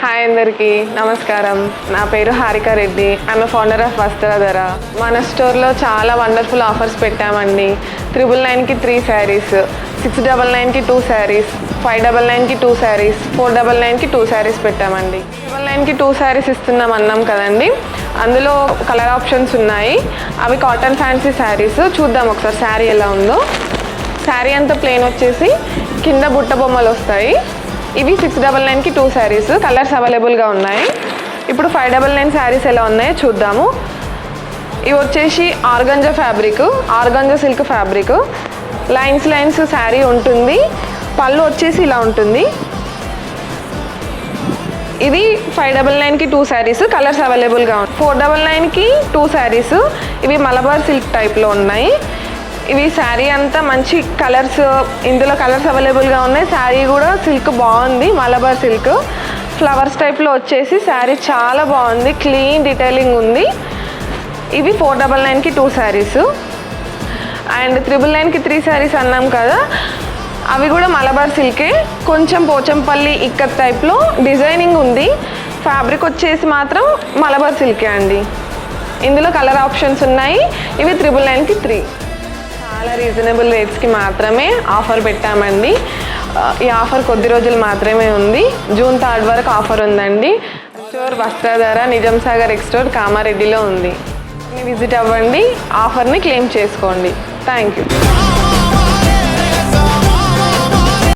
Hi అందరికీ నమస్కారం. నా పేరు Harika Reddy. I'm founder of Vastradhara. మన స్టోర్లో చాలా వండర్ఫుల్ ఆఫర్స్ పెట్టామండి. 999కి 3 శారీస్, 699కి 2 శారీస్, 599కి 2 శారీస్, 499కి 2 శారీస్ పెట్టామండి. 999కి 2 శారీస్ ఇస్తున్నాం అన్నాం కదండి. అందులో కలర్ ఆప్షన్స్ ఉన్నాయి. అవి కాటన్ ఫ్యాన్సీ శారీస్. చూద్దాం ఒకసారి శారీ ఎలా ఉందో. శారీ అంతా ప్లెయిన్ వచ్చేసి కింద బుట్ట బొమ్మలు వస్తాయి. ఇవి 699కి 2 శారీస్. కలర్స్ అవైలబుల్గా ఉన్నాయి. ఇప్పుడు 599 శారీస్ ఎలా ఉన్నాయో చూద్దాము. ఇవి వచ్చేసి organza fabric, organza silk fabric. Lines sari ఉంటుంది. పళ్ళు వచ్చేసి ఇలా ఉంటుంది. ఇది 599కి 2 శారీస్. కలర్స్ అవైలబుల్గా ఉన్నాయి. 499కి 2 శారీస్. ఇవి మలబార్ సిల్క్ టైప్లో ఉన్నాయి. ఇవి శారీ అంతా మంచి కలర్స్, ఇందులో కలర్స్ అవైలబుల్గా ఉన్నాయి. శారీ కూడా సిల్క్ బాగుంది, మలబార్ సిల్క్. ఫ్లవర్స్ టైప్లో వచ్చేసి శారీ చాలా బాగుంది, క్లీన్ డీటెయిలింగ్ ఉంది. ఇవి 499కి 2 శారీస్. అండ్ 999కి 3 శారీస్ అన్నాం కదా, అవి కూడా మలబార్ సిల్కే. కొంచెం పోచంపల్లి ఇక్కత్ టైప్లో డిజైనింగ్ ఉంది. ఫ్యాబ్రిక్ వచ్చేసి మాత్రం మలబార్ సిల్కే అండి. ఇందులో కలర్ ఆప్షన్స్ ఉన్నాయి. ఇవి 999కి 3. చాలా రీజనబుల్ రేట్స్కి మాత్రమే ఆఫర్ పెట్టామండి. ఈ ఆఫర్ కొద్ది రోజులు మాత్రమే ఉంది. జూన్ 3 వరకు ఆఫర్ ఉందండి. స్టోర్ వస్త్రధర, నిజాం సాగర్ ఎక్స్టోర్, కామారెడ్డిలో ఉంది. విజిట్ అవ్వండి, ఆఫర్ని క్లెయిమ్ చేసుకోండి. Thank you.